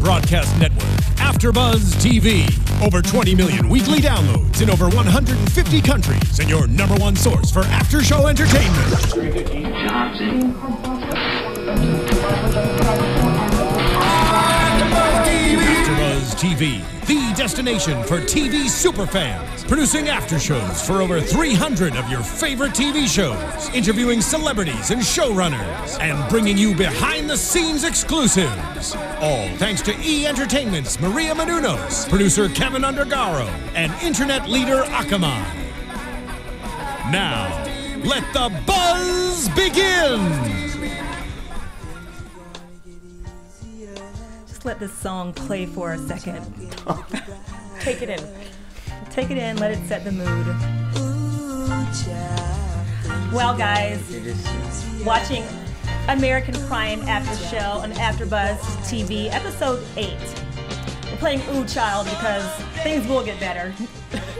broadcast network, AFTERBUZZ TV. Over 20 million weekly downloads in over 150 countries, and your #1 source for after-show entertainment. AFTERBUZZ TV, the destination for TV superfans, producing after shows for over 300 of your favorite TV shows, interviewing celebrities and showrunners, and bringing you behind-the-scenes exclusives. All thanks to E! Entertainment's Maria Menounos, producer Kevin Undergaro, and internet leader Akamai. Now, let the buzz begin! Let this song play for a second. Take it in. Take it in, let it set the mood. Well, guys, watching American Crime After Show on AFTERBUZZ TV, episode 8. We're playing Ooh Child because things will get better.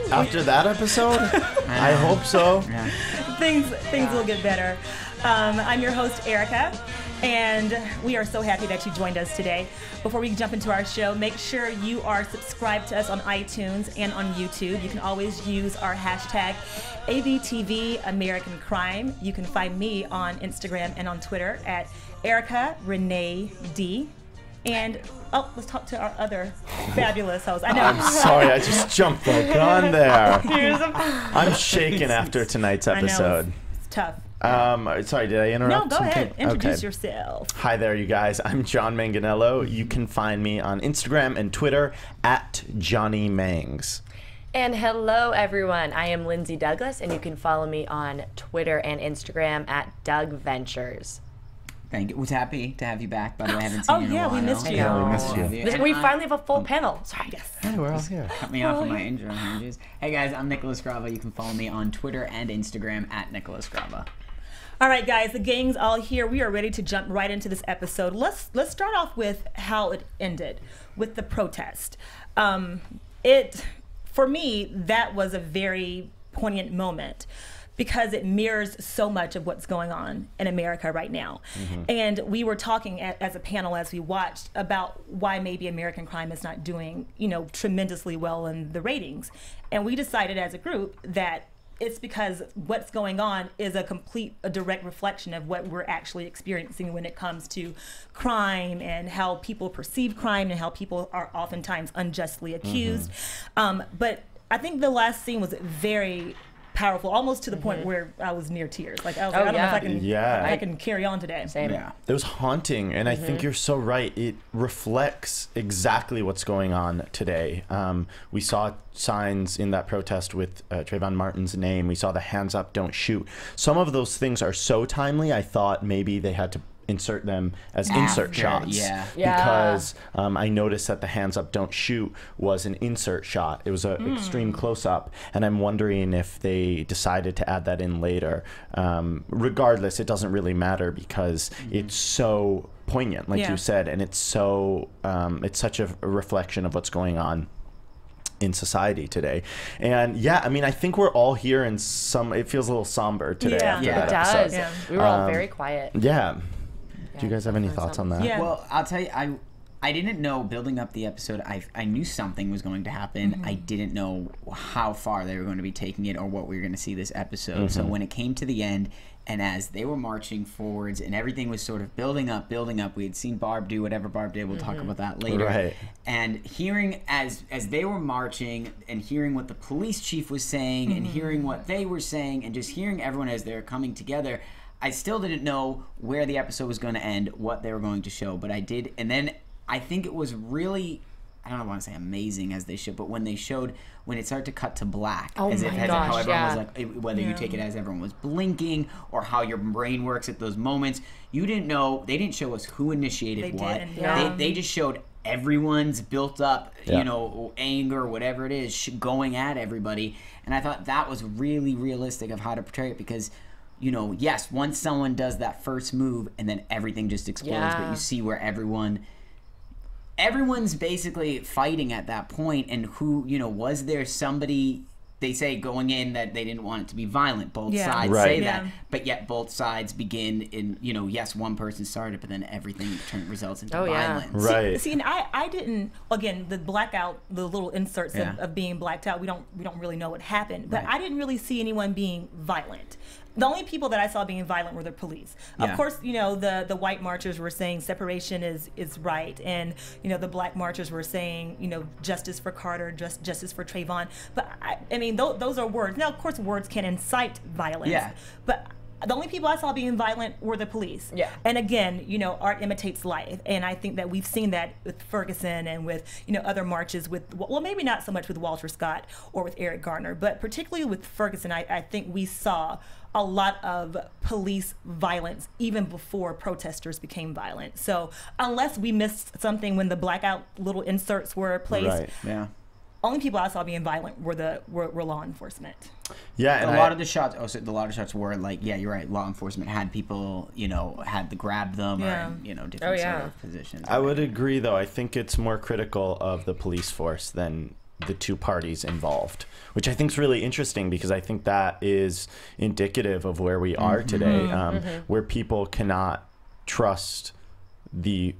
After that episode? I hope so. Yeah. Things will get better. I'm your host, Erica. And we are so happy that you joined us today. Before we jump into our show, make sure you are subscribed to us on iTunes and on YouTube. You can always use our hashtag ABTV American Crime. You can find me on Instagram and on Twitter at Erica Renee D. And let's talk to our other fabulous host. I know. I'm sorry, I just jumped like on there. I'm shaking after tonight's episode. It's tough. Sorry, did I interrupt? No, go ahead. Introduce Okay. yourself. Hi there, you guys. I'm John Manganello. You can find me on Instagram and Twitter at Johnny Mangs. And hello, everyone. I am Lindsay Douglas, and you can follow me on Twitter and Instagram at Doug Ventures. Thank you. Was happy to have you back. By the way, I haven't seen you in a while. We missed you. Yeah, we missed you. We finally have a full panel. Sorry. Yes. Hey, we're all here. Cut me off of my intro hinges. Hey guys, I'm Nicholas Grava. You can follow me on Twitter and Instagram at Nicholas Grava. All right, guys, the gang's all here. We are ready to jump right into this episode. Let's start off with how it ended, with the protest. For me, that was a very poignant moment because it mirrors so much of what's going on in America right now. And we were talking as a panel as we watched about why maybe American Crime is not doing, tremendously well in the ratings. And we decided as a group that it's because what's going on is a direct reflection of what we're actually experiencing when it comes to crime and how people perceive crime and how people are oftentimes unjustly accused. But I think the last scene was very powerful, almost to the point where I was near tears. Like I was like, I don't know if I can carry on today. Same. Yeah. It was haunting, and I think you're so right. It reflects exactly what's going on today. We saw signs in that protest with Trayvon Martin's name. We saw the hands up, don't shoot. Some of those things are so timely, I thought maybe they had to insert them as insert shots. Because I noticed that the hands up don't shoot was an insert shot. It was an extreme close-up, and I'm wondering if they decided to add that in later. Regardless, it doesn't really matter because it's so poignant, like you said, and it's so it's such a reflection of what's going on in society today. And yeah, I mean, I think we're all here in it feels a little somber today after that episode. It does. We were all very quiet. Do you guys have any thoughts on that? Yeah. Well, I'll tell you, I didn't know building up the episode. I knew something was going to happen. I didn't know how far they were going to be taking it or what we were going to see this episode. So when it came to the end, and as they were marching forwards and everything was sort of building up, we had seen Barb do whatever Barb did. We'll talk about that later. Right. And hearing as they were marching and hearing what the police chief was saying and hearing what they were saying and just hearing everyone as they're coming together, I still didn't know where the episode was going to end, what they were going to show, but I did. And then I think it was really, I don't want to say amazing as they showed, but when it started to cut to black, how everyone was like, whether you take it as everyone was blinking or how your brain works at those moments, you didn't know, they didn't show us who initiated what. They just showed everyone's built up, anger, whatever it is, going at everybody. And I thought that was really realistic of how to portray it because, yes, once someone does that first move and then everything just explodes, but you see where everyone's basically fighting at that point, and who, was there somebody they say going in that they didn't want it to be violent. Both sides Right. say that, but yet both sides begin in, you know, yes, one person started, but then everything results into violence. Right. See, and I didn't. Again, the blackout, the little inserts of being blacked out. We don't really know what happened, but I didn't really see anyone being violent. The only people that I saw being violent were the police. Of course, you know, the white marchers were saying separation is right, and you know, the black marchers were saying, you know, justice for Carter, justice for Trayvon. But I mean, those are words. Now, of course, words can incite violence. Yeah. But the only people I saw being violent were the police. Yeah. And again, you know, art imitates life, and I think that we've seen that with Ferguson and with, you know, other marches with, well, maybe not so much with Walter Scott or with Eric Garner, but particularly with Ferguson, I think we saw a lot of police violence even before protesters became violent. So unless we missed something when the blackout little inserts were placed, only people I saw being violent were law enforcement. Yeah, and a lot of the shots. Oh, so the lot of shots were like, yeah, you're right. Law enforcement had people, you know, had to grab them or, you know, different sort of positions. I would agree, though. I think it's more critical of the police force than the two parties involved, which I think is really interesting, because I think that is indicative of where we are today, where people cannot trust the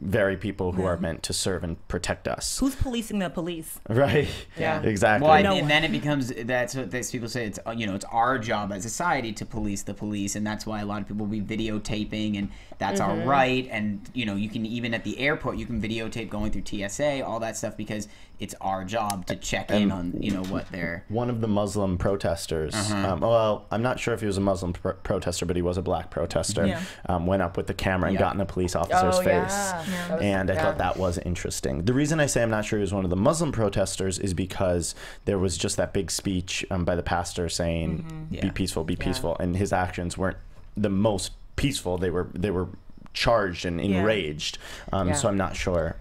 very people who are meant to serve and protect us. Who's policing the police? Right. Yeah. Exactly. Well, and then it becomes, that's what people say, it's, you know, it's our job as a society to police the police, and that's why a lot of people will be videotaping, and that's our right. And you know, you can, even at the airport, you can videotape going through TSA, all that stuff, because it's our job to check in on, you know, what they're. One of the Muslim protesters, well, I'm not sure if he was a Muslim protester, but he was a black protester, went up with the camera and got in a police officer's face. And I thought that was interesting. The reason I say I'm not sure he was one of the Muslim protesters is because there was just that big speech by the pastor saying, be peaceful, be peaceful. And his actions weren't the most peaceful. They were charged and enraged. So I'm not sure.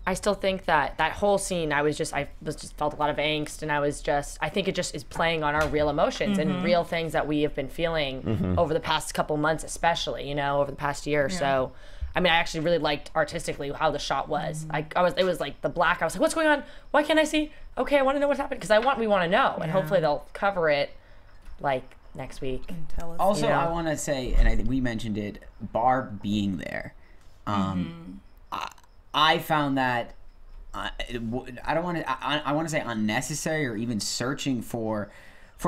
I still think that whole scene, I just felt a lot of angst, and I think it just is playing on our real emotions and real things that we have been feeling over the past couple months, especially, you know, over the past year. So, I mean, I actually really liked artistically how the shot was. It was like the black. I was like, what's going on? Why can't I see? Okay, I want to know what's happening, because we want to know, and hopefully they'll cover it like next week. Tell us. Also, I want to say, and I think we mentioned it, Barb being there. I found that I want to say unnecessary, or even searching for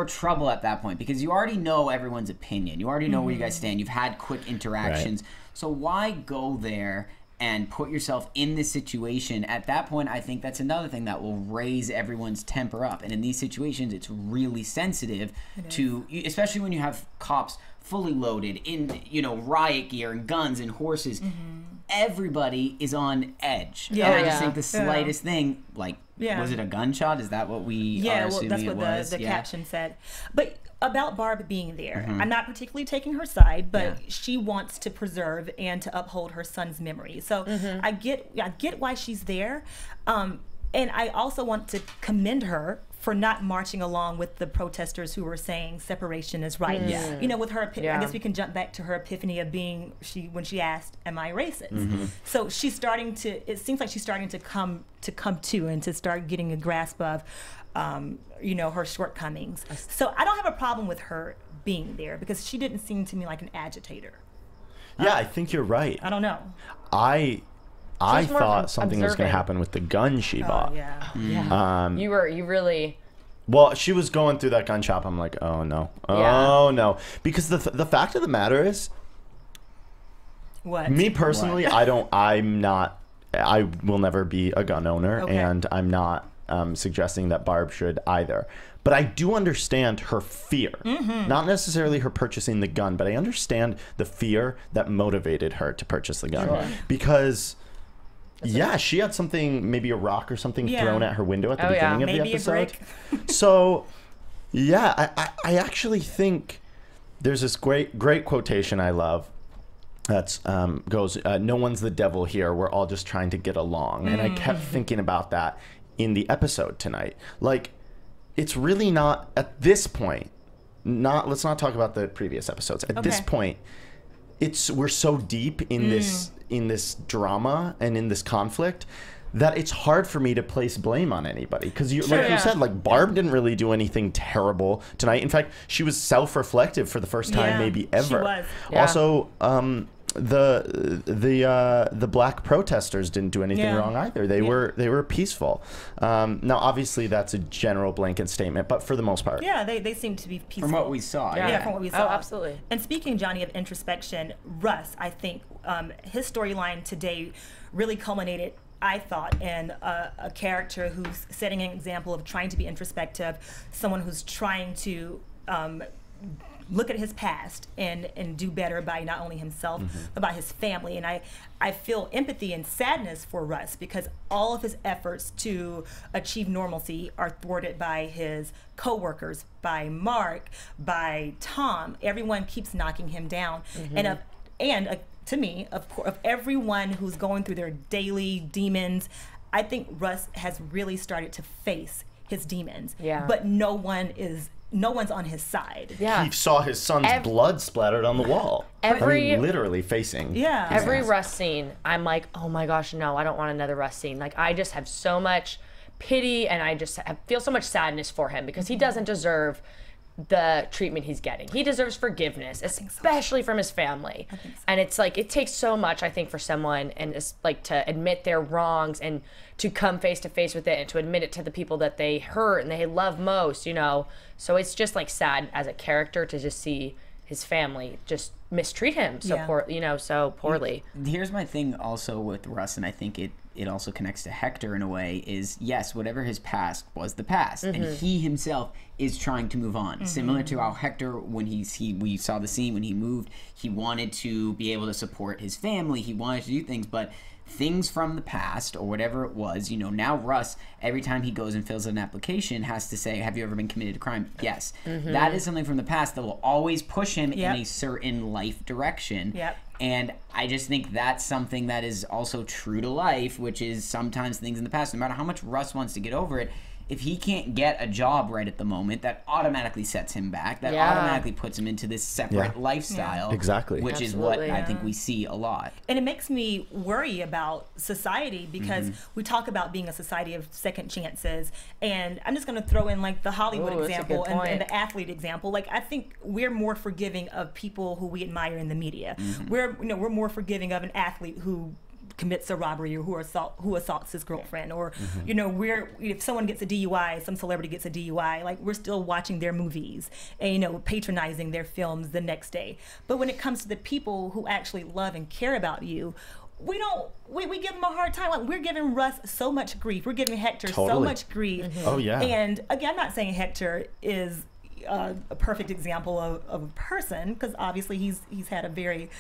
trouble at that point, because you already know everyone's opinion. You already know where you guys stand. You've had quick interactions. Right. So why go there and put yourself in this situation? At that point, I think that's another thing that will raise everyone's temper up. And in these situations, it's really sensitive to, especially when you have cops fully loaded in, you know, riot gear and guns and horses. Everybody is on edge. And I just think the slightest thing, like, was it a gunshot? Is that what we are assuming that's it what was? the caption said. But about Barb being there, I'm not particularly taking her side, but she wants to preserve and to uphold her son's memory. So I get why she's there, and I also want to commend her for not marching along with the protesters who were saying separation is right. You know, with her, I guess we can jump back to her epiphany of being, when she asked, am I racist? So she's starting to, it seems like she's starting to come to and to start getting a grasp of, you know, her shortcomings. So I don't have a problem with her being there, because she didn't seem to me like an agitator. Yeah, I think you're right. I don't know. I thought something was going to happen with the gun she bought. You really. Well, she was going through that gun shop. I'm like, oh no, oh no, because the fact of the matter is, me personally, I will never be a gun owner, and I'm not suggesting that Barb should either. But I do understand her fear, not necessarily her purchasing the gun, but I understand the fear that motivated her to purchase the gun, because. She had something, maybe a rock or something thrown at her window at the beginning of the episode. So, I actually think there's this great quotation I love that goes, no one's the devil here, we're all just trying to get along. And I kept thinking about that in the episode tonight. Like, it's really not, at this point, let's not talk about the previous episodes. At this point, we're so deep in this drama and in this conflict that it's hard for me to place blame on anybody. Because you yeah. said, like, Barb didn't really do anything terrible tonight. In fact, she was self-reflective for the first time maybe ever. She was. Yeah. Also, the black protesters didn't do anything wrong either. They were peaceful. Now, obviously, that's a general blanket statement, but for the most part, they seem to be peaceful From what we saw, from what we saw. Oh, absolutely. And speaking, Johnny, of introspection, Russ, I think his storyline today really culminated, I thought, in a character who's setting an example of trying to be introspective, someone who's trying to look at his past and do better by not only himself but by his family. And I feel empathy and sadness for Russ, because all of his efforts to achieve normalcy are thwarted by his co-workers, by Mark, by Tom. Everyone keeps knocking him down. To me, of everyone who's going through their daily demons, I think Russ has really started to face his demons. Yeah. But no one's on his side. he saw his son's blood splattered on the wall. Literally facing. Yeah. Every Russ scene, I'm like, oh my gosh, no, I don't want another Russ scene. Like, I just have so much pity, and I just feel so much sadness for him, because he doesn't deserve the treatment he's getting. He deserves forgiveness, especially from his family. And it's like, it takes so much, I think, for someone and it's like to admit their wrongs and to come face to face with it and to admit it to the people that they hurt and they love most, you know. So it's just like sad as a character to just see his family just mistreat him so poorly. Here's my thing also with Russ, and I think it also connects to Hector in a way, is yes, whatever his past was the past, and he himself is trying to move on. Similar to how Hector, when we saw the scene when he moved, he wanted to be able to support his family, he wanted to do things, but things from the past or whatever it was, you know, now Russ, every time he goes and fills out an application, has to say, have you ever been committed to crime? Yes. That is something from the past that will always push him in a certain life direction. And I just think that's something that is also true to life, which is sometimes things in the past, no matter how much Russ wants to get over it, if he can't get a job right at the moment, that automatically sets him back. That automatically puts him into this separate lifestyle. Exactly. Which is what I think we see a lot. And it makes me worry about society, because we talk about being a society of second chances. And I'm just going to throw in like the Hollywood example and the athlete example. Like, I think we're more forgiving of people who we admire in the media. We're more forgiving of an athlete who commits a robbery or who assaults his girlfriend, or if someone gets a DUI, some celebrity gets a DUI, like, we're still watching their movies and patronizing their films the next day. But when it comes to the people who actually love and care about you, we give them a hard time. Like, we're giving Russ so much grief, we're giving Hector so much grief. Oh yeah. And again, I'm not saying Hector is a perfect example of a person, because obviously he's had a very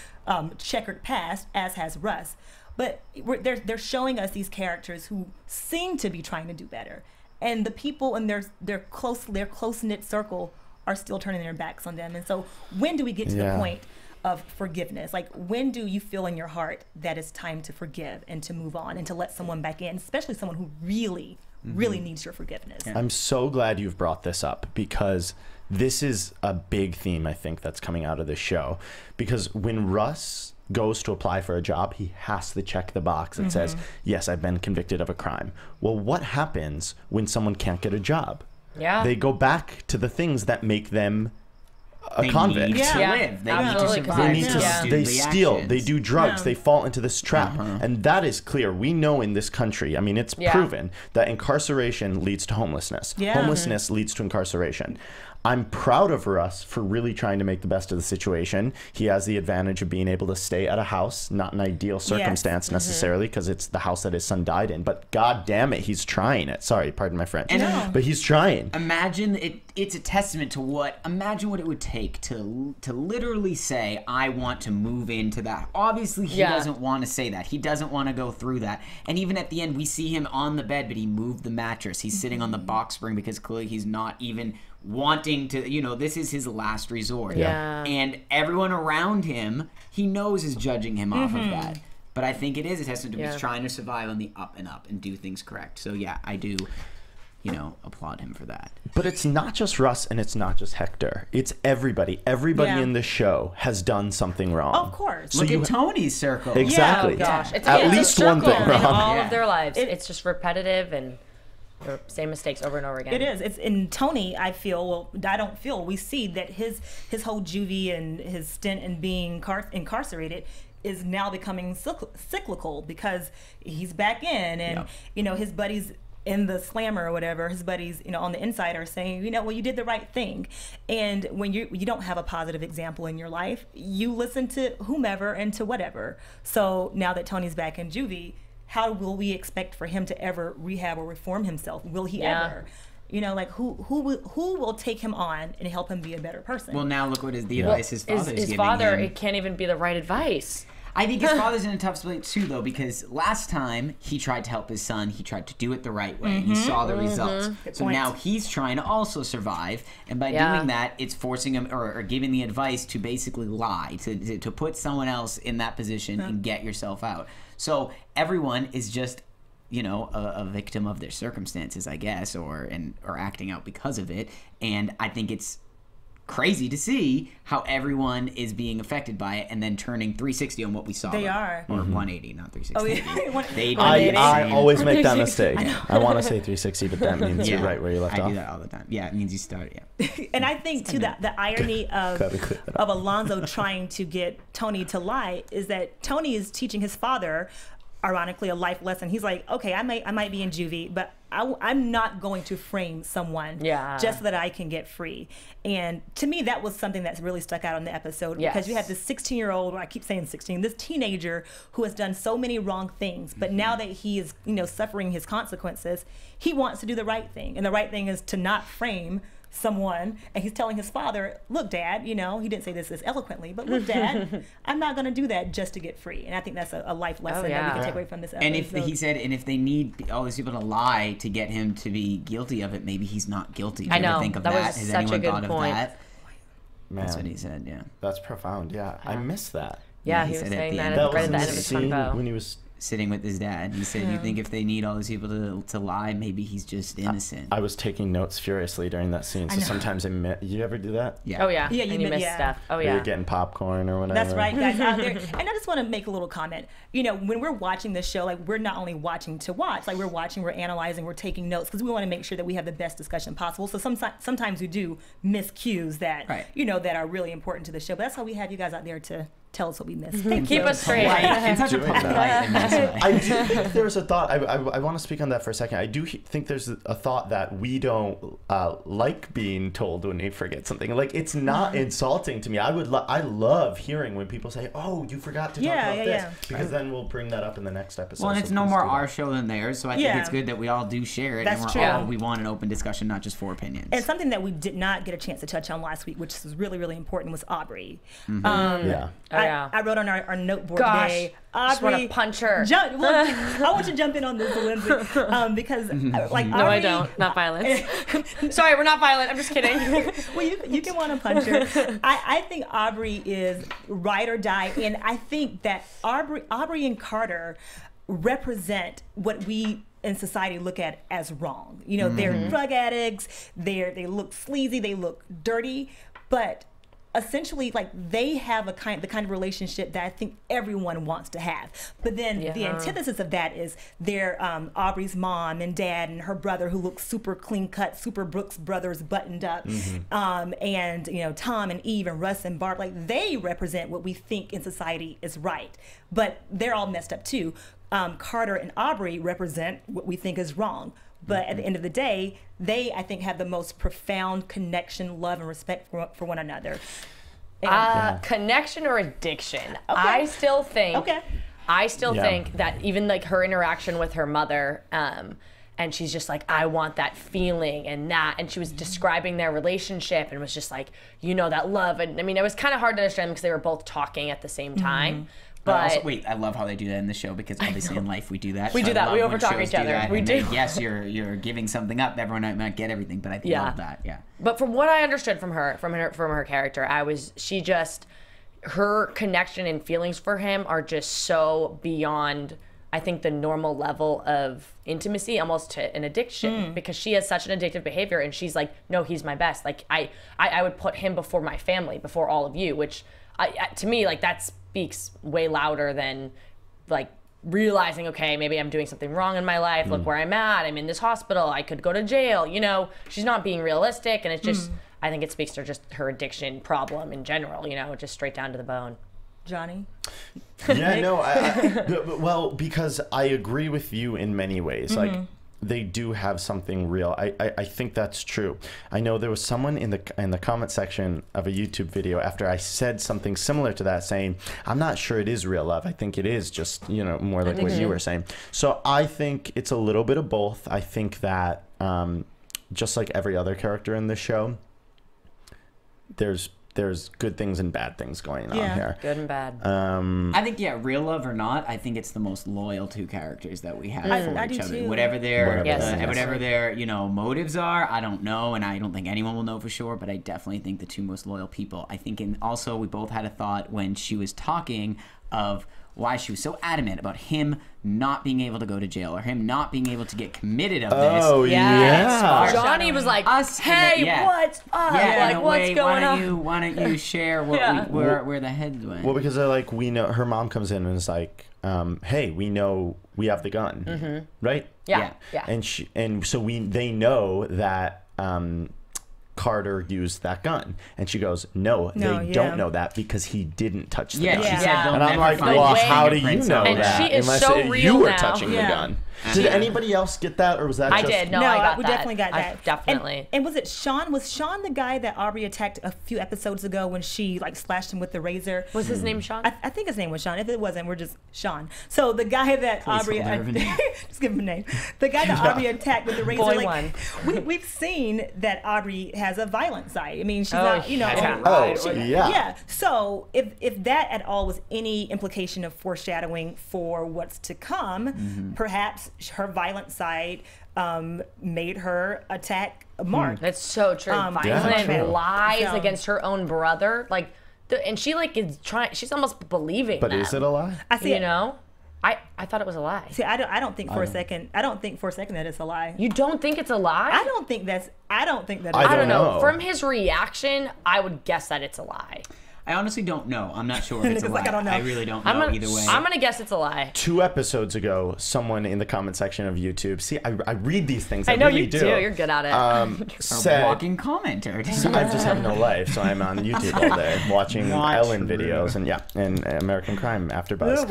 checkered past, as has Russ. But they're showing us these characters who seem to be trying to do better, and the people in their close-knit circle are still turning their backs on them. And so, when do we get to the point of forgiveness? Like, when do you feel in your heart that it's time to forgive and to move on and to let someone back in, especially someone who really needs your forgiveness? I'm so glad you've brought this up, because this is a big theme, I think, that's coming out of this show. Because when Russ goes to apply for a job, he has to check the box that says, yes, I've been convicted of a crime. Well, what happens when someone can't get a job? They go back to the things that make them a convict. Need to live. They need to survive. They steal. They do drugs. They fall into this trap. And that is clear. We know in this country, I mean, it's proven that incarceration leads to homelessness. Homelessness leads to incarceration. I'm proud of Russ for really trying to make the best of the situation. He has the advantage of being able to stay at a house, not an ideal circumstance necessarily, because it's the house that his son died in. But God damn it, he's trying it. Sorry, pardon my French. But he's trying. Imagine it's a testament to imagine what it would take to literally say, I want to move into that. Obviously, he doesn't want to say that. He doesn't want to go through that. And even at the end, we see him on the bed, but he moved the mattress. He's sitting on the box spring because clearly he's not even wanting to, this is his last resort. And everyone around him, he knows, is judging him off of that. But I think it is a testament to he's trying to survive on the up and up and do things correct. So yeah, I do applaud him for that. But it's not just Russ and it's not just Hector. It's everybody. Everybody in the show has done something wrong. Of course. So look at Tony's circle. Exactly. Yeah, oh gosh. It's at least one thing in wrong. all of their lives. It's just repetitive and the same mistakes over and over again. It is. It's in Tony. I don't feel. We see that his whole juvie and his stint in being incarcerated is now becoming cyclical because he's back in, and his buddies in the slammer or whatever, his buddies, on the inside are saying, well, you did the right thing. And when you don't have a positive example in your life, you listen to whomever and to whatever. So now that Tony's back in juvie, how will we expect for him to ever rehab or reform himself? Will he ever? Who will take him on and help him be a better person? Well, now look what the advice his father's giving him. His father, it can't even be the right advice. I think his father's in a tough spot too, though, because last time he tried to help his son, he tried to do it the right way, and he saw the results. So now he's trying to also survive, and by doing that, it's forcing him or giving the advice to basically lie, to put someone else in that position and get yourself out. So everyone is just, a victim of their circumstances, I guess, or acting out because of it. And I think it's crazy to see how everyone is being affected by it and then turning 360 on what we saw. They are. Or 180, not 360. Oh, yeah. I always make that mistake. I want to say 360, but that means you're right where you left off. I do that all the time. Yeah, it means you started, And I think, too, that the irony of Alonzo trying to get Tony to lie is that Tony is teaching his father, ironically, a life lesson. He's like, okay, I might be in juvie, but I'm not going to frame someone just so that I can get free. And to me, that was something that's really stuck out on the episode because you have this 16-year-old, I keep saying 16, this teenager who has done so many wrong things, but now that he is, suffering his consequences, he wants to do the right thing. And the right thing is to not frame someone, and he's telling his father, look, Dad, he didn't say this as eloquently, but look, Dad, I'm not going to do that just to get free. And I think that's a life lesson that we can take away from this episode. And if they need all these people to lie to get him to be guilty of it, maybe he's not guilty. I know. Think of that that. was Has such anyone a good thought point. of that? Man, That's what he said, yeah. That's profound, yeah. I missed that. Yeah, he was saying that right at the end of his convo. When he was sitting with his dad. He said, you think if they need all these people to lie, maybe he's just innocent. I was taking notes furiously during that scene, so sometimes you ever do that? Yeah. Oh, yeah. Yeah, and you miss stuff. Oh, yeah. You're getting popcorn or whatever. That's right, guys out there. And I just want to make a little comment. When we're watching this show, we're not only watching to watch, we're watching, we're analyzing, we're taking notes, because we want to make sure that we have the best discussion possible. So sometimes we do miss cues that, that are really important to the show. But that's how we have you guys out there to tell us what we missed. Keep us straight. In such a polite and nice way. I do think there's a thought. I want to speak on that for a second. I do think there's a thought that we don't like being told when we forget something. It's not insulting to me. I love hearing when people say, "Oh, you forgot to talk about this," because then we'll bring that up in the next episode. Well, and it's no more our show than theirs, so I think it's good that we all do share it. That's and we want an open discussion, not just 4 opinions. And something that we did not get a chance to touch on last week, which was really, really important, was Aubrey. I wrote on our noteboard today. I just want to punch her. I want you to jump in on this, Lindsay, because Aubrey, no, I don't. Not violence. Sorry, we're not violent. I'm just kidding. Well, you can want to punch her. I think Aubrey is ride or die, and I think that Aubrey and Carter represent what we in society look at as wrong. They're drug addicts. They look sleazy. They look dirty, but essentially, they have the kind of relationship that I think everyone wants to have. But then the antithesis of that is their Aubrey's mom and dad and her brother, who looks super clean cut, super Brooks Brothers buttoned up, and Tom and Eve and Russ and Barb. They represent what we think in society is right, but they're all messed up too. Carter and Aubrey represent what we think is wrong. But at the end of the day, they, I think, have the most profound connection, love, and respect for one another. Connection or addiction? Okay. I still think that even that her interaction with her mother, and she's just like, I want that feeling and that, and she was describing their relationship and was just like, that love. And I mean, it was kind of hard to understand because they were both talking at the same time. But I love how they do that in the show, because obviously in life we do that. We do that. We overtalk each other. We do. Yes, you're giving something up. Everyone might get everything, but I love that. Yeah. But from what I understood from her character, her connection and feelings for him are just so beyond. I think, the normal level of intimacy almost to an addiction because she has such an addictive behavior, and she's like, no, he's my best. Like I would put him before my family, before all of you, which to me, like, that speaks way louder than like realizing, okay, maybe I'm doing something wrong in my life. Look where I'm at. I'm in this hospital. I could go to jail. You know, she's not being realistic, and it's just, I think it speaks to just her addiction problem in general, you know, just straight down to the bone. Johnny? Yeah, no, well, because I agree with you in many ways. Like, they do have something real. I think that's true. I know there was someone in the comment section of a YouTube video after I said something similar to that, saying, I'm not sure it is real love. I think it is just, you know, more like what you were saying. So I think it's a little bit of both. I think that just like every other character in the show, there's good things and bad things going on here. Good and bad. I think, real love or not, I think it's the most loyal two characters that we have for each other. Too. Whatever their Whatever their, you know, motives are, I don't know, and I don't think anyone will know for sure, but I definitely think the two most loyal people. I think, and also we both had a thought when she was talking of why she was so adamant about him not being able to go to jail or him not being able to get committed of this. Oh, yeah. Johnny was like, hey, what's up? Like, what's going on? Why don't you share what where the heads went? Well, because they're like, we know, her mom comes in and is like, hey, we know we have the gun, right? Yeah. And so they know that Carter used that gun, and she goes, no, they don't know that because he didn't touch the gun. She said, and I'm like, well, how do you know and that? she is Unless so real you were now. touching the gun. Did anybody else get that, or was that just... I did. No, I got we that. definitely got that. Definitely. And was it Sean? Was Sean the guy that Aubrey attacked a few episodes ago when she like slashed him with the razor? Was his name Sean? I think his name was Sean. If it wasn't, we're just Sean. So the guy that Aubrey... just give him a name. The guy that Aubrey attacked with the razor. Boy like, we've seen that Aubrey has a violent side. I mean, she's not, you know... Yeah. So if that at all was any implication of foreshadowing for what's to come, perhaps her violent side made her attack Mark. That's so true. Violent lies against her own brother, like, and she like is trying. She's almost believing. But them. is it a lie? I see. You know, I thought it was a lie. See, I don't think for a second. I don't think for a second that it's a lie. You don't think it's a lie? I don't think that. I don't know. From his reaction, I would guess that it's a lie. I honestly don't know. I'm not sure if it's a lie. Like, I don't know. I really don't know either way. I'm going to guess it's a lie. 2 episodes ago, someone in the comment section of YouTube, see, I read these things. I know really you do. You're good at it. Said, walking commenter. I just have no life, so I'm on YouTube all day watching Ellen videos and American Crime AFTERBUZZ.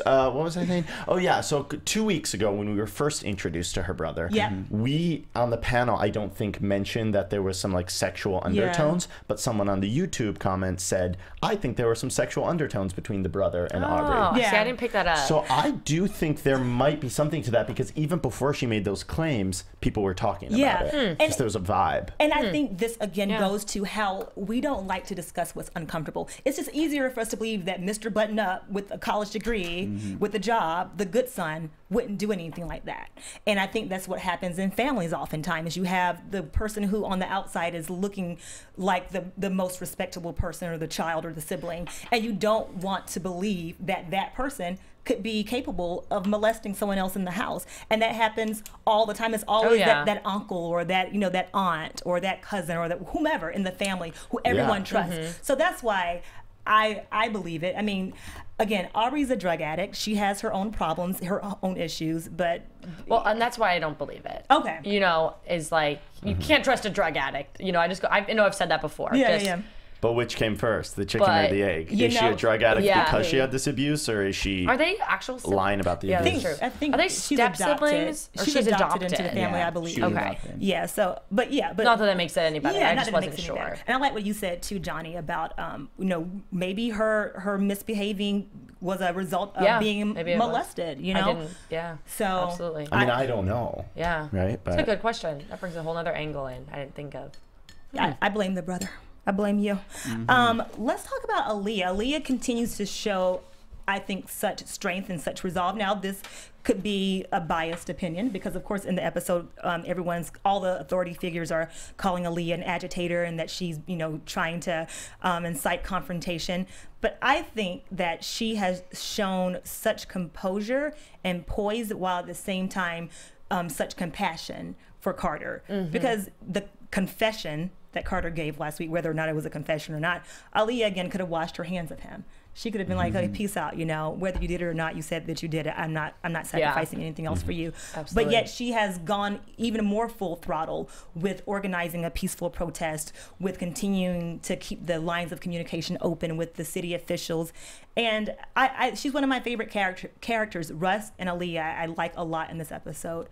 What was I saying? Oh yeah, so 2 weeks ago when we were first introduced to her brother, we on the panel I don't think mentioned that there was some like sexual undertones, but someone on the YouTube comment said, I think there were some sexual undertones between the brother and Aubrey. See, I didn't pick that up. So I do think there might be something to that because even before she made those claims, people were talking about it. Just there was a vibe. And I think this again goes to how we don't like to discuss what's uncomfortable. It's just easier for us to believe that Mr. Button Up with a college degree, with a job, the good son, wouldn't do anything like that. And I think that's what happens in families oftentimes. You have the person who on the outside is looking like the most respectable person or the child or the sibling, and you don't want to believe that that person could be capable of molesting someone else in the house. And that happens all the time. It's always that uncle or that, you know, that aunt or that cousin or that whomever in the family who everyone trusts. So that's why I believe it. I mean, again, Aubrey's a drug addict. She has her own problems, her own issues, but... Well, and that's why I don't believe it. Okay. You know, is like, you can't trust a drug addict. You know, I know I've said that before. But which came first, the chicken or the egg? Is she a drug addict because she had this abuse, or is she... Are they actual siblings? Lying about the abuse? I think are they she's step adopted. siblings? Or She's adopted into the family, I believe. Okay. Yeah, so, but not that that makes it any better. I just wasn't sure. And I like what you said too, Johnny, about, you know, maybe her misbehaving was a result of being molested, you know? So absolutely. I mean, I don't know. Yeah. Right? But it's a good question. That brings a whole other angle in I didn't think of. I blame the brother. I blame you. Let's talk about Aaliyah. Aaliyah continues to show I think, such strength and such resolve. Now, this could be a biased opinion because, of course, in the episode, all the authority figures are calling Aaliyah an agitator and that she's, trying to incite confrontation. But I think that she has shown such composure and poise while at the same time such compassion for Carter. Because the confession that Carter gave last week, whether or not it was a confession or not, Aaliyah again could have washed her hands of him. She could have been like, "Hey, peace out. Whether you did it or not, you said that you did it. I'm not sacrificing anything else for you." Absolutely. But yet she has gone even more full throttle with organizing a peaceful protest, with continuing to keep the lines of communication open with the city officials, and she's one of my favorite characters. Russ and Aaliyah, I like a lot in this episode.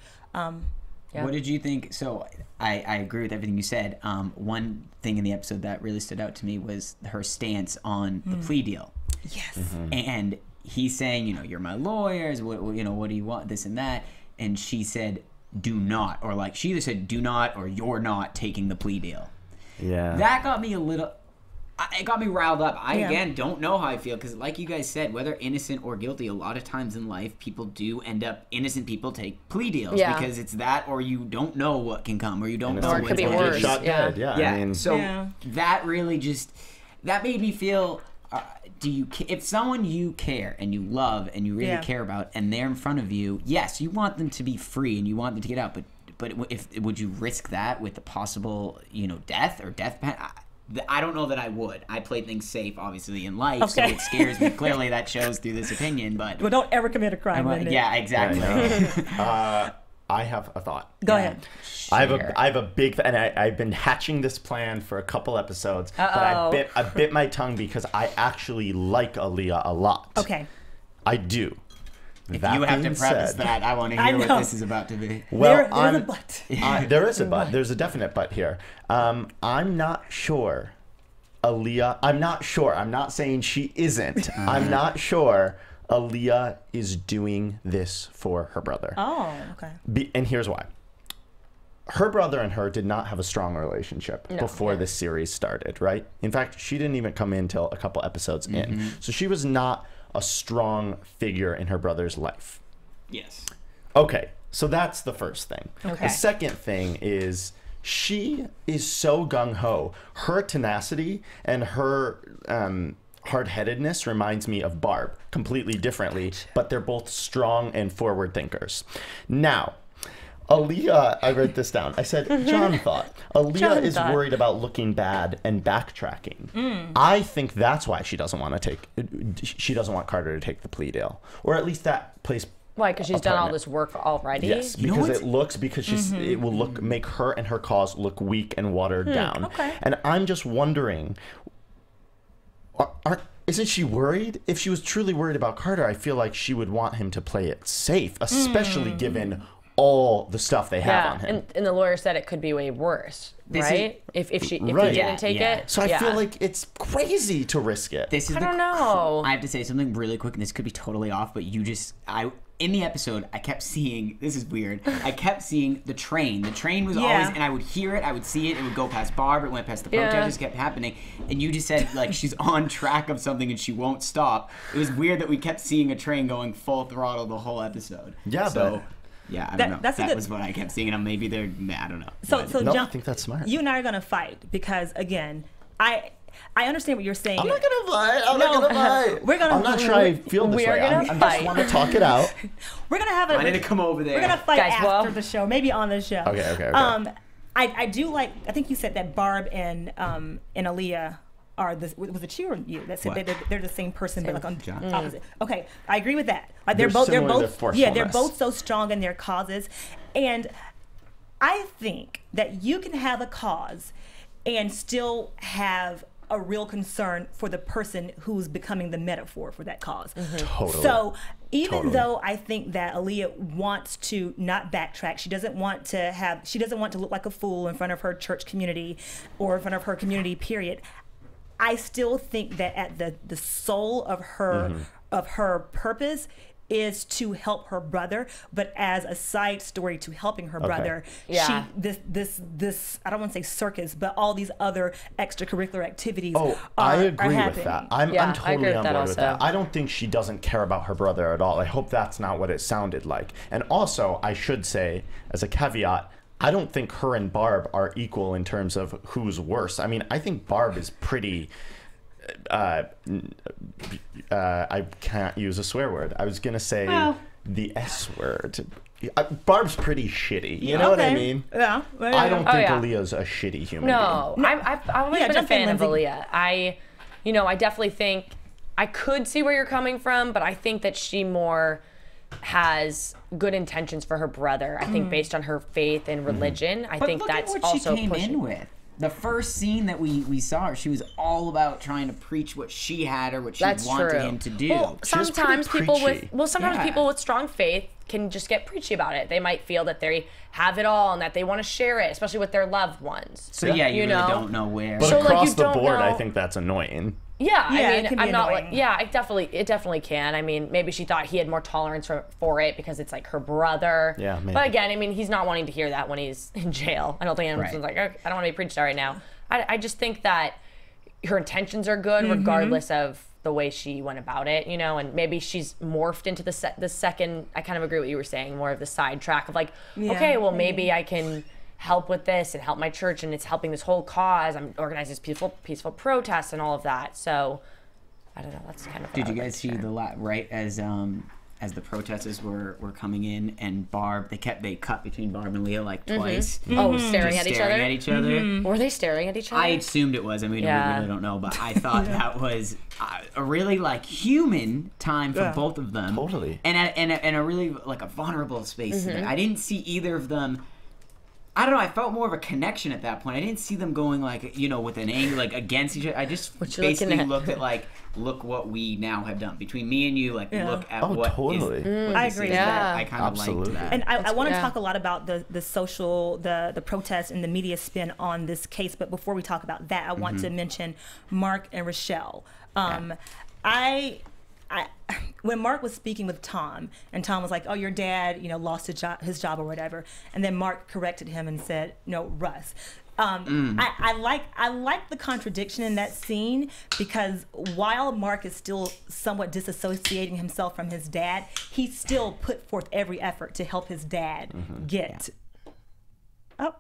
Yeah. What did you think? So I agree with everything you said. One thing in the episode that really stood out to me was her stance on the plea deal. Yes. And he's saying, you're my lawyers. What do you want? This and that. And she said, "Do not," or like she either said, "Do not," or "You're not taking the plea deal." Yeah. That got me it got me riled up. I, again, don't know how I feel because, like you guys said, whether innocent or guilty, a lot of times in life, people do end up, innocent people take plea deals because it's that or you don't know what can come or you don't know or it could be worse. Shot dead. Yeah. I mean, that really that made me feel, if someone you care and you love and you really care about and they're in front of you, yes, you want them to be free and you want them to get out, but would you risk that with the possible, death or death penalty? I don't know that I would. I play things safe, obviously, in life, so it scares me. Clearly, that shows through this opinion. But well, don't ever commit a crime. Yeah, exactly. I have a thought. Go ahead. I have a big, and I've been hatching this plan for a couple episodes, but I bit my tongue because I actually like Aaliyah a lot. Okay. I do. If you have to preface that, I want to hear what this is about to be. Well, there's a but. There is a but. There's a definite but here. I'm not sure, Aaliyah. I'm not sure. I'm not saying she isn't. I'm not sure Aaliyah is doing this for her brother. Oh, okay. And here's why. Her brother and her did not have a strong relationship before this series started, right? In fact, she didn't even come in till a couple episodes in. So she was not a strong figure in her brother's life. Yes. Okay, so that's the first thing. Okay. The second thing is she is so gung-ho. Her tenacity and her hard-headedness reminds me of Barb completely differently, but they're both strong and forward thinkers. Now, Aaliyah, I wrote this down. I said, John thought. Aaliyah is worried about looking bad and backtracking. I think that's why she doesn't want Carter to take the plea deal. Or at least that plays. Why? Because she's done all this work already? Yes, because it will make her and her cause look weak and watered down. Okay. And I'm just wondering, isn't she worried? If she was truly worried about Carter, I feel like she would want him to play it safe, especially given all the stuff they have on him. And the lawyer said it could be way worse, right? If he didn't take it. So I feel like it's crazy to risk it. I don't know. I have to say something really quick, and this could be totally off, but in the episode, I kept seeing, this is weird, I kept seeing the train. The train was always, and I would hear it, I would see it would go past Barb, it went past the protest, it just kept happening. And you just said, like, she's on track of something and she won't stop. It was weird that we kept seeing a train going full throttle the whole episode. Yeah, so, yeah, I don't know. That was what I kept seeing, and maybe I don't know. So no, John, I think that's smart. You and I are going to fight because, again, I understand what you're saying. I'm not gonna fight. I'm not gonna fight. I'm not sure I feel this way. I just want to talk it out. We're gonna have I need to come over there. We're gonna fight after the show, maybe on the show. Okay. I do like. I think you said that Barb and Aaliyah are the. Was it you or you that said they're the same person, but like on opposite? Okay, I agree with that. They're both so strong in their causes, and I think that you can have a cause and still have a real concern for the person who's becoming the metaphor for that cause. Totally. So even though I think that Aaliyah wants to not backtrack, she doesn't want to look like a fool in front of her church community or in front of her community, period. I still think that at the soul of her purpose is to help her brother, but as a side story to helping her brother, Yeah. this I don't want to say circus, but all these other extracurricular activities. I are agree with happening. that. I'm Yeah, I totally agree with on that board with also. that. I don't think she doesn't care about her brother at all. I hope that's not what it sounded like. And also, I should say, as a caveat, I don't think her and Barb are equal in terms of who's worse. I mean, I think Barb is pretty... I can't use a swear word. I was going to say the S word. Barb's pretty shitty. You know what I mean? Yeah. I don't think yeah. Aaliyah's a shitty human No, I've always been a jump in, fan of Lindsay. Aaliyah. I definitely think I could see where you're coming from, but I think that she more has good intentions for her brother. I think based on her faith and religion, I But think look that's at what also she came pushing. in with. The first scene that we saw her, she was all about trying to preach what she had or what she That's wanted true. him to do. Well, She was sometimes pretty people preachy. sometimes Yeah. people with strong faith can just get preachy about it. They might feel that they have it all and that they want to share it, especially with their loved ones. So yeah, you really know? don't know where. But So, like, across you the don't board, I know- think that's annoying. Yeah, Yeah, I it mean, can be I'm not like, annoying. yeah, it definitely can. I mean, maybe she thought he had more tolerance for it because it's like her brother. Yeah, maybe. But again, I mean, he's not wanting to hear that when he's in jail. I don't think anyone's Right. like, oh, I don't want to be preached at right now. I just think that her intentions are good regardless of the way she went about it, you know, and maybe she's morphed into the second, I kind of agree with what you were saying, more of the sidetrack of like, okay, well, maybe I can help with this and help my church and it's helping this whole cause. I'm organizing this peaceful protests and all of that. So I don't know. That's kind of. Did you guys see the right as the protesters were coming in and Barb they cut between Barb and Leah like twice. Oh, staring Just at each staring other. at each other. Were they staring at each other? I assumed it was. I mean, Yeah. we really don't know, but I thought that was a really like human time for both of them. Totally. And a really like a vulnerable space. Like, I didn't see either of them. I don't know. I felt more of a connection at that point. I didn't see them going like, you know, with an anger like against each other. I just What you basically looking at? looked at like, look what we now have done between me and you. Like, look at Oh, what. totally. What I this agree is. with that. I kind of liked Absolutely. that. And I want to yeah. talk a lot about the social, the protests and the media spin on this case. But before we talk about that, I want to mention Mark and Rochelle. When Mark was speaking with Tom, and Tom was like, "Oh, your dad, you know, lost his job or whatever," and then Mark corrected him and said, "No, Russ." I like the contradiction in that scene because while Mark is still somewhat disassociating himself from his dad, he still put forth every effort to help his dad get. Oh,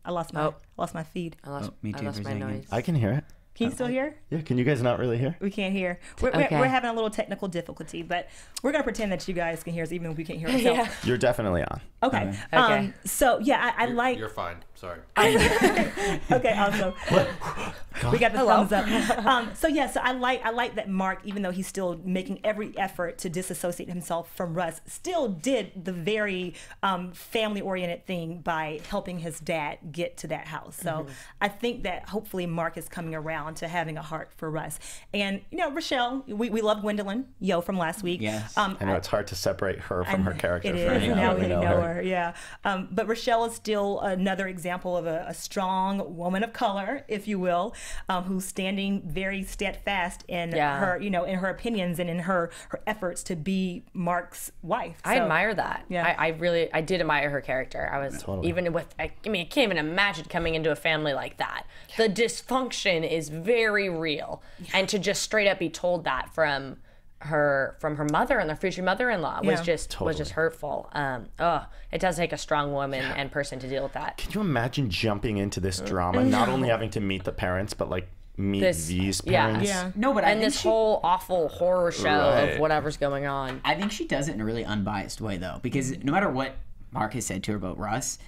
I lost my feed. Me too I lost for a my second. noise. I can hear it. Can you still hear? Yeah, can you guys not really hear? We can't hear. We're having a little technical difficulty, but we're gonna pretend that you guys can hear us even if we can't hear ourselves. Yeah. You're definitely on. Okay. Okay. So yeah, I like. You're fine. Sorry. Okay, awesome. We got the thumbs up. So I like that Mark, even though he's still making every effort to disassociate himself from Russ, still did the very family-oriented thing by helping his dad get to that house. So I think that hopefully Mark is coming around to having a heart for Russ. And you know, Rochelle, we love Gwendolyn Yo from last week. Yes. I know it's hard to separate her from her character. It for is. anyone Now that we know her. Yeah. But Rochelle is still another example of a strong woman of color, if you will, who's standing very steadfast in her, you know, in her opinions and in her efforts to be Mark's wife. I admire that. Yeah. I did admire her character. I was even with, I mean, I can't even imagine coming into a family like that. The dysfunction is very real. And to just straight up be told that from her mother and their future mother-in-law was just hurtful. It does take a strong woman and person to deal with that. Can you imagine jumping into this drama, not only having to meet the parents, but like meet these parents? Yeah. No, but I And think this she, whole awful horror show Right. of whatever's going on. I think she does it in a really unbiased way though, because no matter what Mark has said to her about Russ,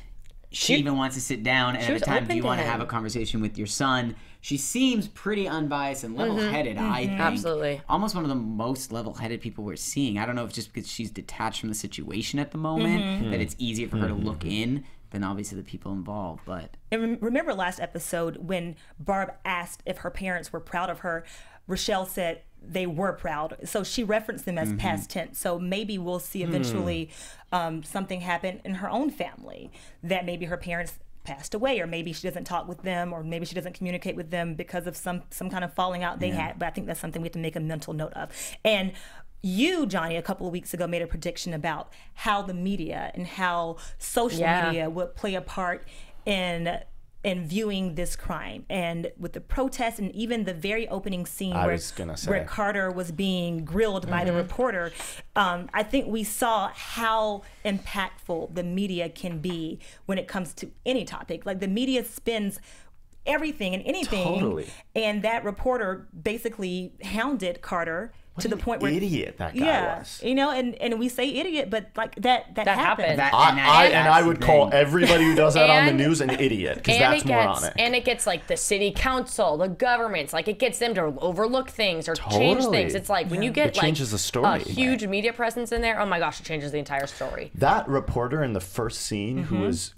she even wants to sit down and at was the time, open do you to want to him. have a conversation with your son? She seems pretty unbiased and level-headed, I think. Absolutely. Almost one of the most level-headed people we're seeing. I don't know if it's just because she's detached from the situation at the moment, that it's easier for her to look in than obviously the people involved, but... And remember last episode when Barb asked if her parents were proud of her, Rochelle said they were proud. So she referenced them as past tense. So maybe we'll see eventually something happen in her own family, that maybe her parents passed away, or maybe she doesn't talk with them, or maybe she doesn't communicate with them because of some kind of falling out they had. But I think that's something we have to make a mental note of. And you, Johnny, a couple of weeks ago made a prediction about how the media and how social media would play a part in viewing this crime, and with the protests and even the very opening scene where Carter was being grilled by the reporter. I think we saw how impactful the media can be when it comes to any topic. Like, the media spins everything and anything, and that reporter basically hounded Carter to the point where idiot that guy was. You know, and we say idiot, but like that happened. I would call everybody who does that on the news an idiot, because that's moronic. And it gets like the city council, the governments, like it gets them to overlook things or change things. It's like when you get changes the story. A huge media presence in there, oh my gosh, it changes the entire story. That reporter in the first scene who was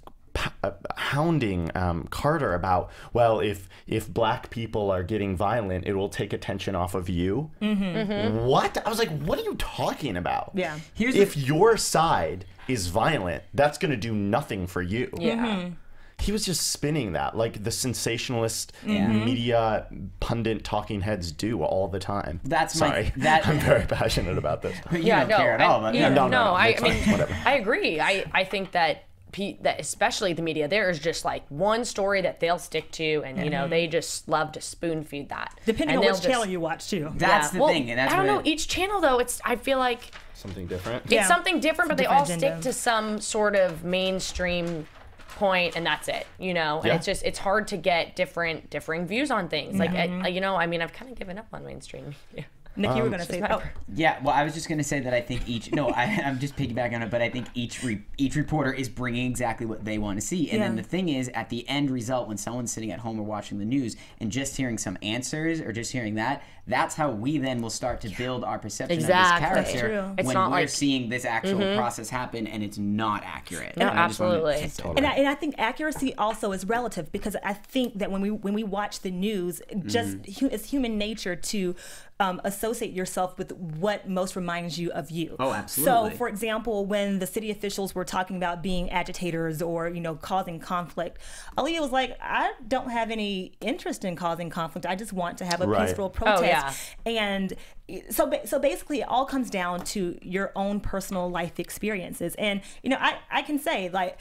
hounding Carter about, well, if black people are getting violent, it will take attention off of you. What? I was like, what are you talking about? Yeah. If your side is violent, that's going to do nothing for you. He was just spinning that like the sensationalist media pundit talking heads do all the time. I'm very passionate about this. You don't care at all. But I mean, whatever. I agree. I think that especially the media, there is just like one story that they'll stick to, and you know, they just love to spoon feed that. Depending on which channel you watch too. That's the thing. And that's I don't know. Each channel though, I feel like something different. It's something different, but they all stick to some sort of mainstream point, and that's it. You know, and it's hard to get differing views on things. Like you know, I mean, I've kind of given up on mainstream. Nick, you were going to say that. Yeah, well, I was just going to say that I think I'm just piggybacking on it, but I think each reporter is bringing exactly what they want to see. And then the thing is, at the end result, when someone's sitting at home or watching the news and just hearing some answers or just hearing that's how we then will start to build our perception of this character when we're seeing this actual process happen and it's not accurate. No, absolutely. And I think accuracy also is relative, because I think that when we watch the news, just it's human nature to associate yourself with what most reminds you of you. Oh, absolutely. So, for example, when the city officials were talking about being agitators or, you know, causing conflict, Aaliyah was like, I don't have any interest in causing conflict. I just want to have a peaceful protest. And so basically it all comes down to your own personal life experiences. And, you know, I can say, like,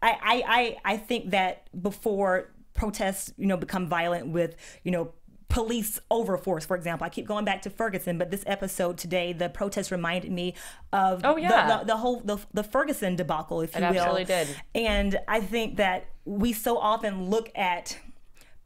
I think that before protests, you know, become violent with, you know, police overforce, for example. I keep going back to Ferguson, but this episode today, the protest reminded me of the Ferguson debacle, if you will. It absolutely did. And I think that we so often look at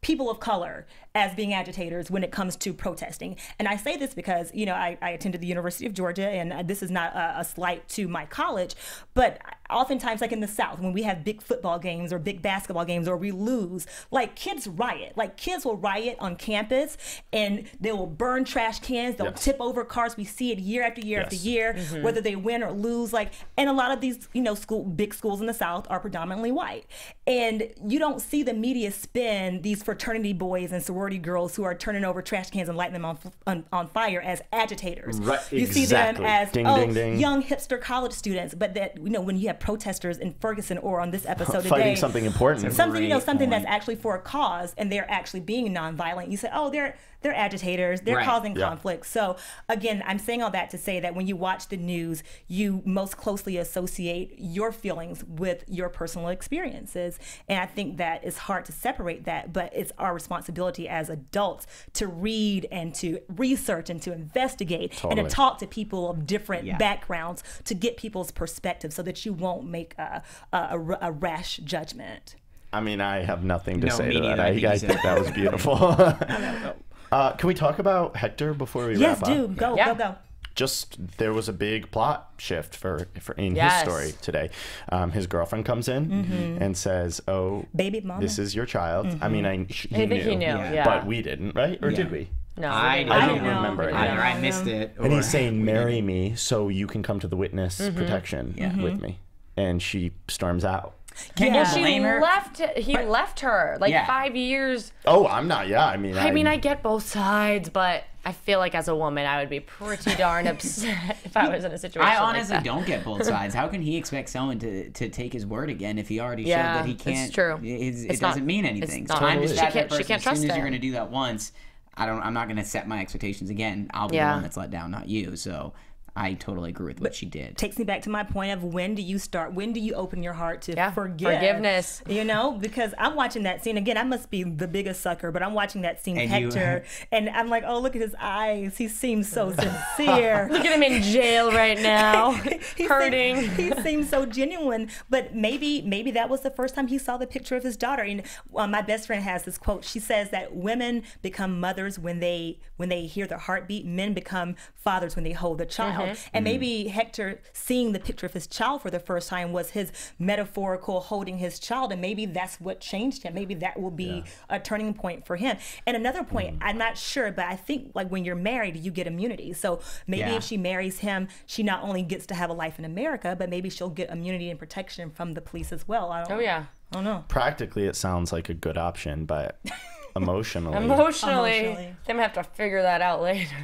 people of color as being agitators when it comes to protesting. And I say this because, you know, I attended the University of Georgia, and this is not a slight to my college, but oftentimes, like in the South, when we have big football games or big basketball games or we lose, like kids riot. Like kids will riot on campus, and they will burn trash cans, they'll tip over cars. We see it year after year after year, whether they win or lose. Like, and a lot of these, you know, big schools in the South are predominantly white. And you don't see the media spin these fraternity boys and sorority girls who are turning over trash cans and lighting them on fire as agitators. Right, you see them as ding, ding. young hipster college students, but that, you know, when you have protesters in Ferguson or on this episode today, fighting something important, something that's actually for a cause, and they're actually being nonviolent, you say, oh, they're agitators, they're causing conflict. So again, I'm saying all that to say that when you watch the news, you most closely associate your feelings with your personal experiences. And I think that it's hard to separate that, but it's our responsibility as adults to read and to research and to investigate and to talk to people of different backgrounds to get people's perspective so that you won't make a rash judgment. I mean, I have nothing to say to that. I think that was beautiful. Can we talk about Hector before we wrap up? Yes, do. Go. Just, there was a big plot shift in his story today. His girlfriend comes in and says, oh, baby mama, this is your child. I mean, I think he knew, but we didn't, right? Or did we? No, I don't remember. I missed it. And he's saying, marry me so you can come to the witness protection with me. And she storms out. Can you blame her? He left her like 5 years. Oh, I'm not. Yeah, I mean, I get both sides, but I feel like as a woman, I would be pretty darn upset if I was in a situation like that. I honestly don't get both sides. How can he expect someone to take his word again if he already showed that he can't? It's true. It doesn't mean anything. She can't trust him. As soon as you're going to do that once. I'm not gonna set my expectations again. I'll be the one that's let down, not you. So I totally agree with what she did. Takes me back to my point of when do you open your heart to forgiveness? You know, because I'm watching that scene again. I must be the biggest sucker, but I'm watching that scene with Hector, and I'm like, oh, look at his eyes. He seems so sincere. Look at him in jail right now, hurting. He seems so genuine. But maybe that was the first time he saw the picture of his daughter. And my best friend has this quote. She says that women become mothers when they hear their heartbeat. Men become fathers when they hold the child. And maybe Hector seeing the picture of his child for the first time was his metaphorical holding his child, and maybe that's what changed him. Maybe that will be a turning point for him. And another point, I'm not sure, but I think like when you're married, you get immunity. So maybe if she marries him, she not only gets to have a life in America, but maybe she'll get immunity and protection from the police as well. I don't know. Practically, it sounds like a good option, but emotionally, they might have to figure that out later.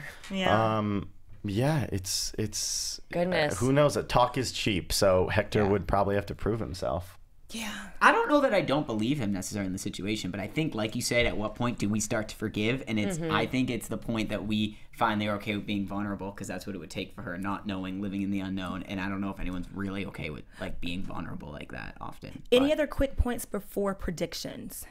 Yeah, it's goodness. Who knows? Talk is cheap, so Hector would probably have to prove himself. Yeah. I don't know that I don't believe him necessarily in the situation, but I think, like you said, at what point do we start to forgive? And I think it's the point that we find they're okay with being vulnerable, because that's what it would take for her, not knowing, living in the unknown. And I don't know if anyone's really okay with like being vulnerable like that often. Any other quick points before predictions?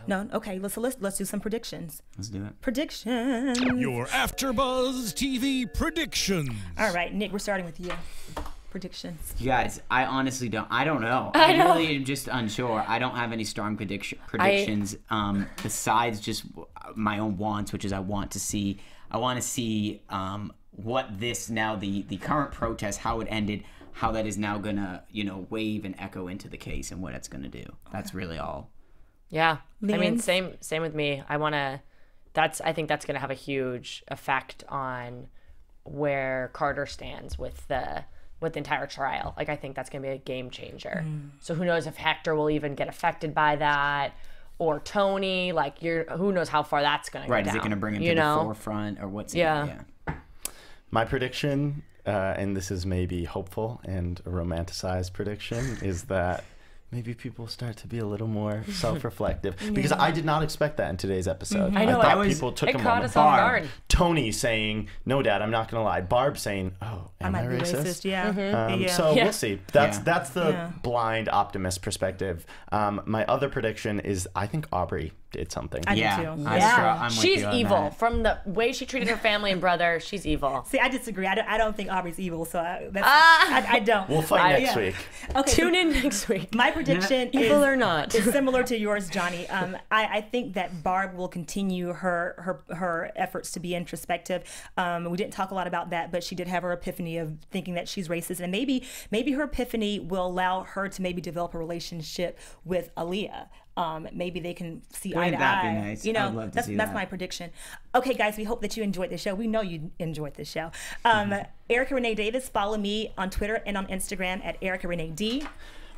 No? Okay, let's do some predictions. Let's do it. Predictions. Your AfterBuzz TV predictions. All right, Nick, we're starting with you. Predictions. You guys, I honestly don't know. I really am just unsure. I don't have any strong predictions besides just my own wants, which is I want to see what this now, the current protest, how it ended, how that is now gonna, wave and echo into the case and what it's gonna do. That's really all. Yeah, I mean, same with me. I think that's gonna have a huge effect on where Carter stands with the entire trial. Like, I think that's gonna be a game changer. So who knows if Hector will even get affected by that, or Tony? Like, who knows how far that's gonna go down. Is it gonna bring him to the forefront, or what's My prediction, and this is maybe hopeful and a romanticized prediction, is that maybe people start to be a little more self-reflective, because I did not expect that in today's episode. I know, I thought people took it a caught moment. us off guard. Tony saying, "No, Dad, I'm not gonna lie." Barb saying, "Oh, am I racist?" So we'll see. That's the blind optimist perspective. My other prediction is I think Aubrey did something. I do too. I'm with she's you on evil. that. From the way she treated her family and brother, she's evil. See, I disagree. I don't think Aubrey's evil, so I don't. We'll fight next week. Okay, Tune in next week. My prediction Evil or not. is similar to yours, Johnny. I think that Barb will continue her efforts to be introspective. We didn't talk a lot about that, but she did have her epiphany of thinking that she's racist, and maybe her epiphany will allow her to maybe develop a relationship with Aaliyah. Maybe they can see eye to eye. Wouldn't that be nice? I'd love to see that's that. my prediction. Okay, guys, we hope that you enjoyed the show. We know you enjoyed the show. Erica Renee Davis, follow me on Twitter and on Instagram at Erica Renee D.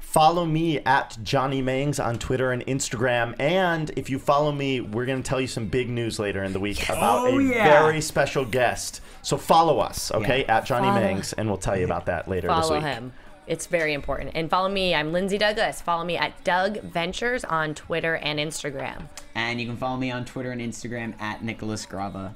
Follow me at Johnny Mangs on Twitter and Instagram. And if you follow me, we're going to tell you some big news later in the week about a very special guest. So follow us, okay, at Johnny Mangs, and we'll tell you about that later this week. Follow him. It's very important. And follow me. I'm Lindsay Douglas. Follow me at Doug Ventures on Twitter and Instagram. And you can follow me on Twitter and Instagram at Nicholas Grava.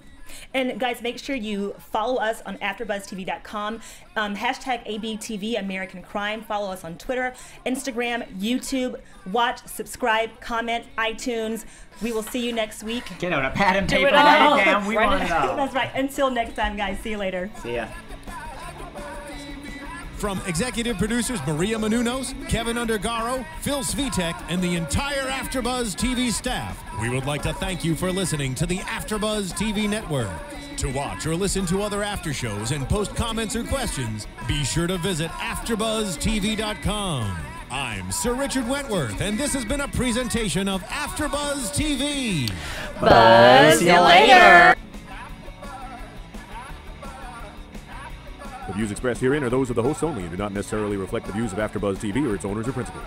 And guys, make sure you follow us on AfterBuzzTV.com. Hashtag ABTV American Crime. Follow us on Twitter, Instagram, YouTube. Watch, subscribe, comment, iTunes. We will see you next week. Get out a pad and paper. Write it down. We want it all. That's right. Until next time, guys. See you later. See ya. From executive producers Maria Menounos, Kevin Undergaro, Phil Svitek, and the entire AfterBuzz TV staff, we would like to thank you for listening to the AfterBuzz TV network. To watch or listen to other after shows and post comments or questions, be sure to visit AfterBuzzTV.com. I'm Sir Richard Wentworth, and this has been a presentation of AfterBuzz TV. Buzz you later. The views expressed herein are those of the hosts only and do not necessarily reflect the views of AfterBuzz TV or its owners or principals.